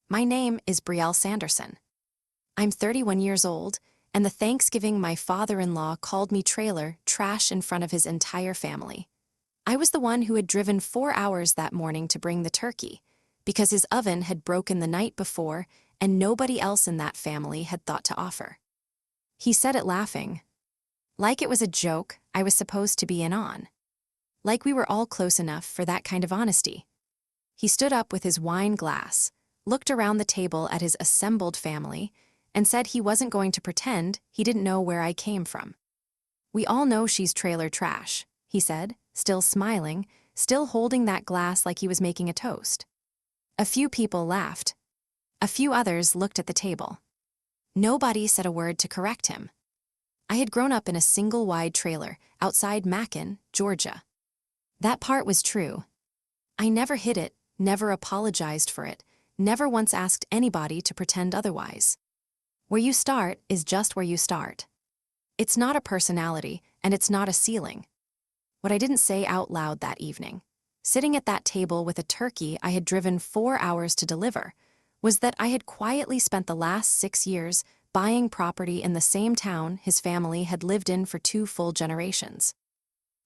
My name is Brielle Sanderson. I'm 31 years old, and the Thanksgiving my father-in-law called me trailer trash in front of his entire family. I was the one who had driven 4 hours that morning to bring the turkey, because his oven had broken the night before and nobody else in that family had thought to offer. He said it laughing. Like it was a joke I was supposed to be in on. Like we were all close enough for that kind of honesty. He stood up with his wine glass, looked around the table at his assembled family, and said he wasn't going to pretend he didn't know where I came from. "We all know she's trailer trash," he said, still smiling, still holding that glass like he was making a toast. A few people laughed. A few others looked at the table. Nobody said a word to correct him. I had grown up in a single-wide trailer outside Macon, Georgia. That part was true. I never hid it, never apologized for it, never once asked anybody to pretend otherwise. Where you start is just where you start. It's not a personality, and it's not a ceiling. What I didn't say out loud that evening, sitting at that table with a turkey I had driven 4 hours to deliver, was that I had quietly spent the last 6 years buying property in the same town his family had lived in for 2 full generations.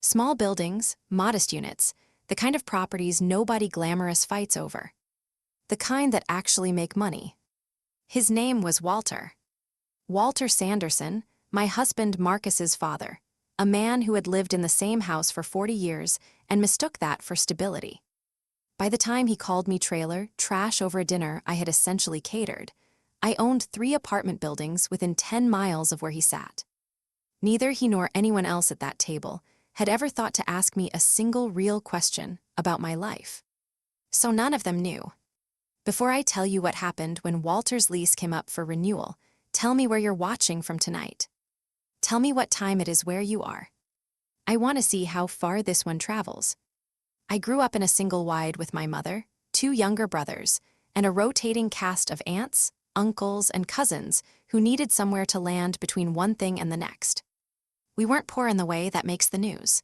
Small buildings, modest units, the kind of properties nobody glamorous fights over. The kind that actually make money. His name was Walter. Walter Sanderson, my husband Marcus's father, a man who had lived in the same house for 40 years and mistook that for stability. By the time he called me trailer trash over a dinner I had essentially catered, I owned 3 apartment buildings within 10 miles of where he sat. Neither he nor anyone else at that table had ever thought to ask me a single real question about my life. So none of them knew. Before I tell you what happened when Walter's lease came up for renewal, tell me where you're watching from tonight. Tell me what time it is where you are. I want to see how far this one travels. I grew up in a single wide with my mother, 2 younger brothers, and a rotating cast of aunts, uncles, and cousins who needed somewhere to land between one thing and the next. We weren't poor in the way that makes the news.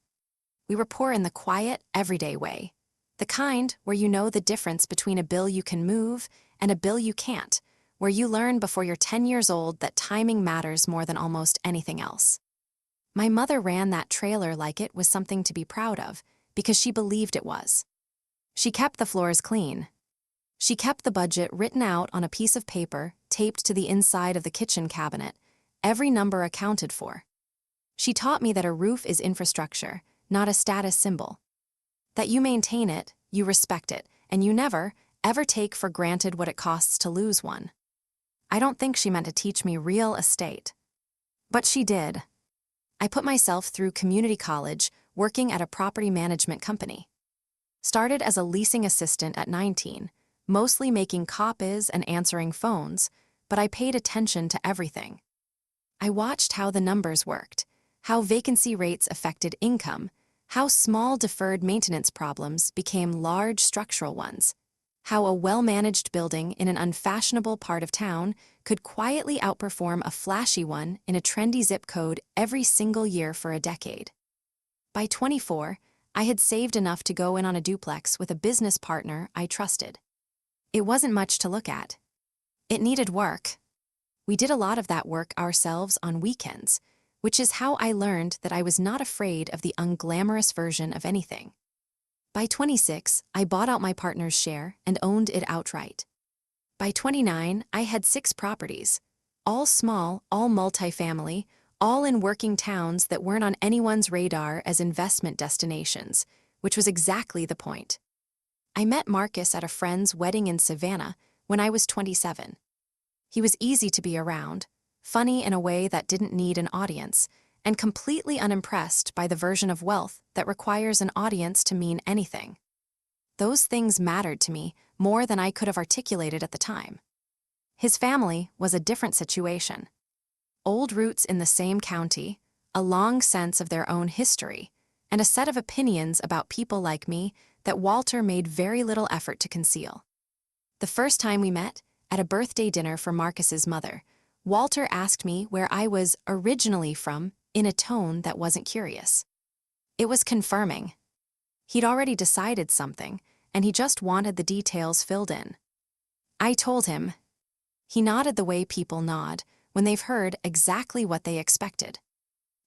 We were poor in the quiet, everyday way. The kind where you know the difference between a bill you can move and a bill you can't, where you learn before you're 10 years old that timing matters more than almost anything else. My mother ran that trailer like it was something to be proud of, because she believed it was. She kept the floors clean. She kept the budget written out on a piece of paper taped to the inside of the kitchen cabinet, every number accounted for. She taught me that a roof is infrastructure, not a status symbol. That you maintain it, you respect it, and you never, ever take for granted what it costs to lose one. I don't think she meant to teach me real estate. But she did. I put myself through community college working at a property management company. Started as a leasing assistant at 19, mostly making copies and answering phones, but I paid attention to everything. I watched how the numbers worked, how vacancy rates affected income, how small deferred maintenance problems became large structural ones, how a well-managed building in an unfashionable part of town could quietly outperform a flashy one in a trendy zip code every single year for a decade. By 24, I had saved enough to go in on a duplex with a business partner I trusted. It wasn't much to look at. It needed work. We did a lot of that work ourselves on weekends, which is how I learned that I was not afraid of the unglamorous version of anything. By 26, I bought out my partner's share and owned it outright. By 29, I had 6 properties, all small, all multifamily, all in working towns that weren't on anyone's radar as investment destinations, which was exactly the point. I met Marcus at a friend's wedding in Savannah when I was 27. He was easy to be around, funny in a way that didn't need an audience, and completely unimpressed by the version of wealth that requires an audience to mean anything. Those things mattered to me more than I could have articulated at the time. His family was a different situation. Old roots in the same county, a long sense of their own history, and a set of opinions about people like me that Walter made very little effort to conceal. The first time we met, at a birthday dinner for Marcus's mother, Walter asked me where I was originally from in a tone that wasn't curious. It was confirming. He'd already decided something, and he just wanted the details filled in. I told him. He nodded the way people nod when they've heard exactly what they expected.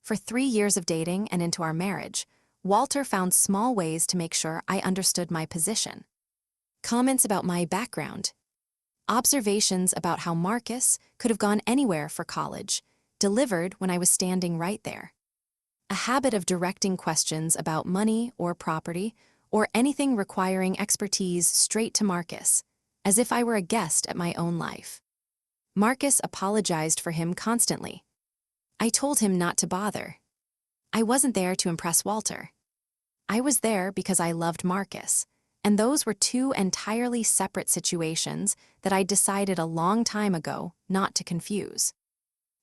For 3 years of dating and into our marriage, Walter found small ways to make sure I understood my position. Comments about my background, observations about how Marcus could have gone anywhere for college, delivered when I was standing right there. A habit of directing questions about money or property or anything requiring expertise straight to Marcus, as if I were a guest at my own life. Marcus apologized for him constantly. I told him not to bother. I wasn't there to impress Walter. I was there because I loved Marcus, and those were two entirely separate situations that I decided a long time ago not to confuse.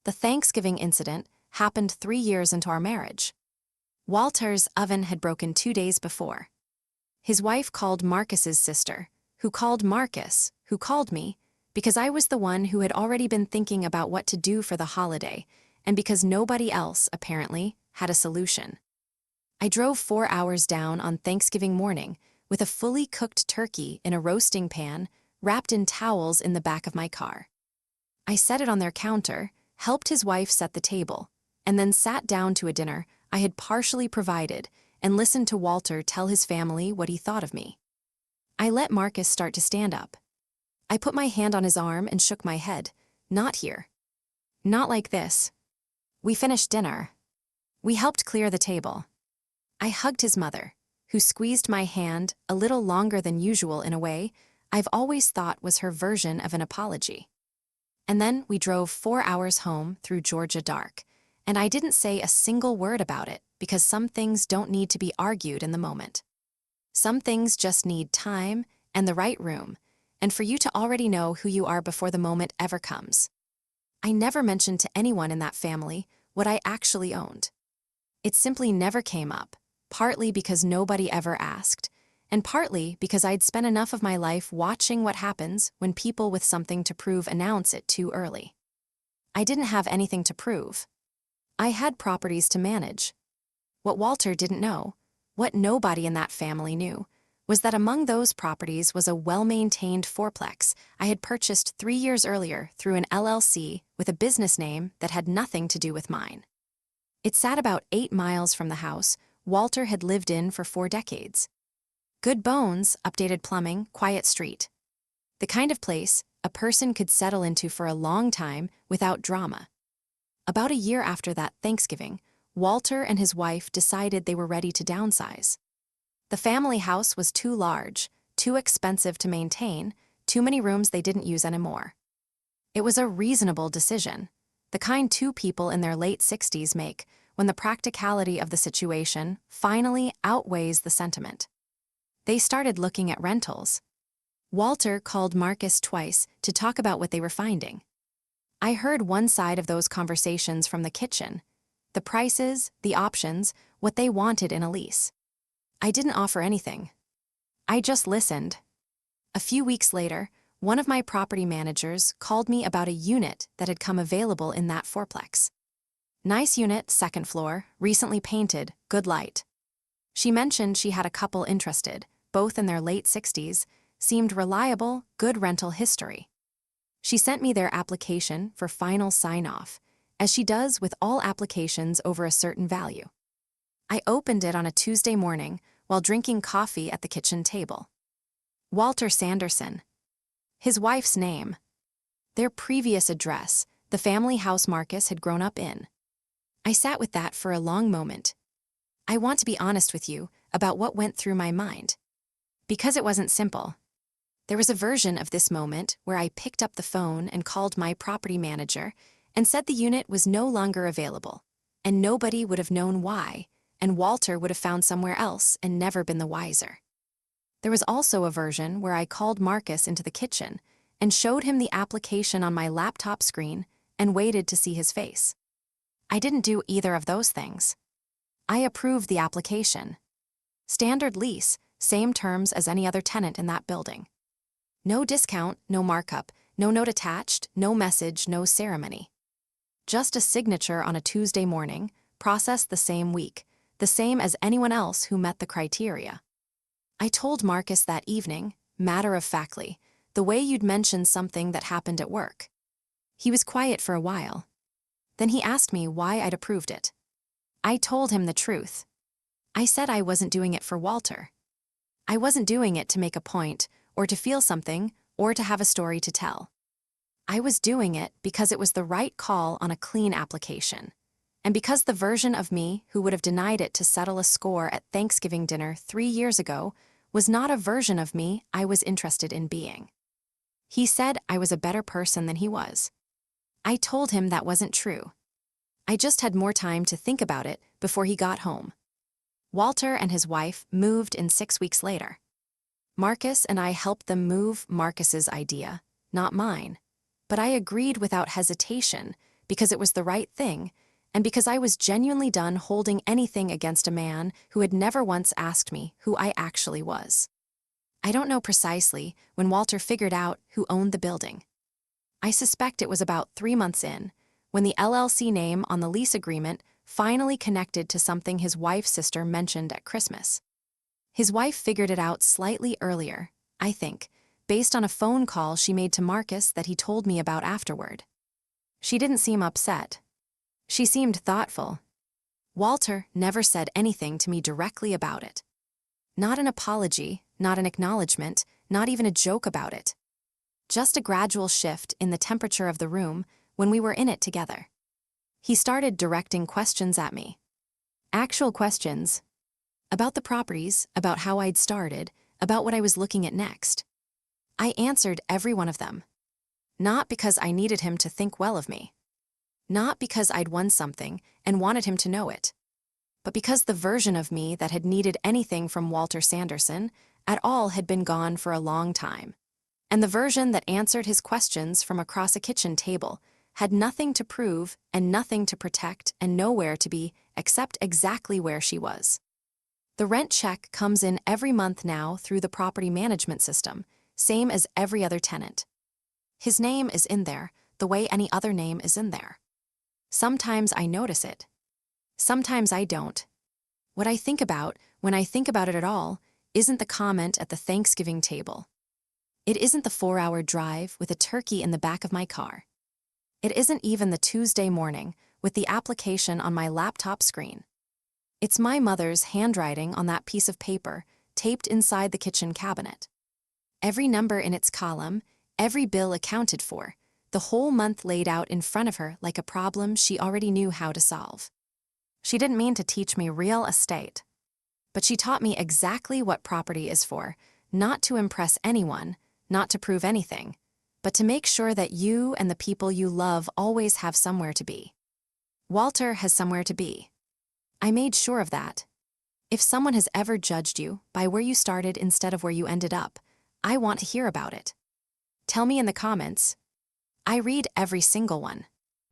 The Thanksgiving incident happened 3 years into our marriage. Walter's oven had broken 2 days before. His wife called Marcus's sister, who called Marcus, who called me, because I was the one who had already been thinking about what to do for the holiday, and because nobody else, apparently, had a solution. I drove 4 hours down on Thanksgiving morning with a fully cooked turkey in a roasting pan wrapped in towels in the back of my car. I set it on their counter, helped his wife set the table, and then sat down to a dinner I had partially provided and listened to Walter tell his family what he thought of me. I let Marcus start to stand up. I put my hand on his arm and shook my head. Not here. Not like this. We finished dinner. We helped clear the table. I hugged his mother, who squeezed my hand a little longer than usual in a way I've always thought was her version of an apology. And then we drove 4 hours home through Georgia dark, and I didn't say a single word about it because some things don't need to be argued in the moment. Some things just need time and the right room, and for you to already know who you are before the moment ever comes. I never mentioned to anyone in that family what I actually owned. It simply never came up, partly because nobody ever asked, and partly because I'd spent enough of my life watching what happens when people with something to prove announce it too early. I didn't have anything to prove. I had properties to manage. What Walter didn't know, what nobody in that family knew, was that among those properties was a well-maintained fourplex I had purchased 3 years earlier through an LLC with a business name that had nothing to do with mine. It sat about 8 miles from the house Walter had lived in for 4 decades. Good bones, updated plumbing, quiet street. The kind of place a person could settle into for a long time without drama. About a year after that Thanksgiving, Walter and his wife decided they were ready to downsize. The family house was too large, too expensive to maintain, too many rooms they didn't use anymore. It was a reasonable decision, the kind 2 people in their late 60s make when the practicality of the situation finally outweighs the sentiment. They started looking at rentals. Walter called Marcus twice to talk about what they were finding. I heard one side of those conversations from the kitchen, the prices, the options, what they wanted in a lease. I didn't offer anything. I just listened. A few weeks later, one of my property managers called me about a unit that had come available in that fourplex. Nice unit, 2nd floor, recently painted, good light. She mentioned she had a couple interested, both in their late 60s, seemed reliable, good rental history. She sent me their application for final sign-off, as she does with all applications over a certain value. I opened it on a Tuesday morning while drinking coffee at the kitchen table. Walter Sanderson. His wife's name. Their previous address, the family house Marcus had grown up in. I sat with that for a long moment. I want to be honest with you about what went through my mind. Because it wasn't simple. There was a version of this moment where I picked up the phone and called my property manager and said the unit was no longer available, and nobody would have known why, and Walter would have found somewhere else and never been the wiser. There was also a version where I called Marcus into the kitchen and showed him the application on my laptop screen and waited to see his face. I didn't do either of those things. I approved the application. Standard lease, same terms as any other tenant in that building. No discount, no markup, no note attached, no message, no ceremony. Just a signature on a Tuesday morning, processed the same week, the same as anyone else who met the criteria. I told Marcus that evening, matter-of-factly, the way you'd mentioned something that happened at work." He was quiet for a while. Then he asked me why I'd approved it. I told him the truth. I said I wasn't doing it for Walter. I wasn't doing it to make a point, or to feel something, or to have a story to tell. I was doing it because it was the right call on a clean application, and because the version of me who would have denied it to settle a score at Thanksgiving dinner 3 years ago was not a version of me I was interested in being. He said I was a better person than he was. I told him that wasn't true. I just had more time to think about it before he got home. Walter and his wife moved in 6 weeks later. Marcus and I helped them move Marcus's idea, not mine. But I agreed without hesitation because it was the right thing, and because I was genuinely done holding anything against a man who had never once asked me who I actually was. I don't know precisely when Walter figured out who owned the building. I suspect it was about 3 months in, when the LLC name on the lease agreement finally connected to something his wife's sister mentioned at Christmas. His wife figured it out slightly earlier, I think, based on a phone call she made to Marcus that he told me about afterward. She didn't seem upset. She seemed thoughtful. Walter never said anything to me directly about it. Not an apology, not an acknowledgement, not even a joke about it. Just a gradual shift in the temperature of the room when we were in it together. He started directing questions at me. Actual questions. About the properties, about how I'd started, about what I was looking at next. I answered every one of them. Not because I needed him to think well of me. Not because I'd won something and wanted him to know it. But because the version of me that had needed anything from Walter Sanderson at all had been gone for a long time. And the version that answered his questions from across a kitchen table had nothing to prove and nothing to protect and nowhere to be except exactly where she was. The rent check comes in every month now through the property management system, same as every other tenant. His name is in there the way any other name is in there. Sometimes I notice it. Sometimes I don't. What I think about, when I think about it at all, isn't the comment at the Thanksgiving table. It isn't the 4-hour drive with a turkey in the back of my car. It isn't even the Tuesday morning with the application on my laptop screen. It's my mother's handwriting on that piece of paper taped inside the kitchen cabinet. Every number in its column, every bill accounted for, the whole month laid out in front of her like a problem she already knew how to solve. She didn't mean to teach me real estate, but she taught me exactly what property is for, not to impress anyone, not to prove anything, but to make sure that you and the people you love always have somewhere to be. Walter has somewhere to be. I made sure of that. If someone has ever judged you by where you started instead of where you ended up, I want to hear about it. Tell me in the comments. I read every single one.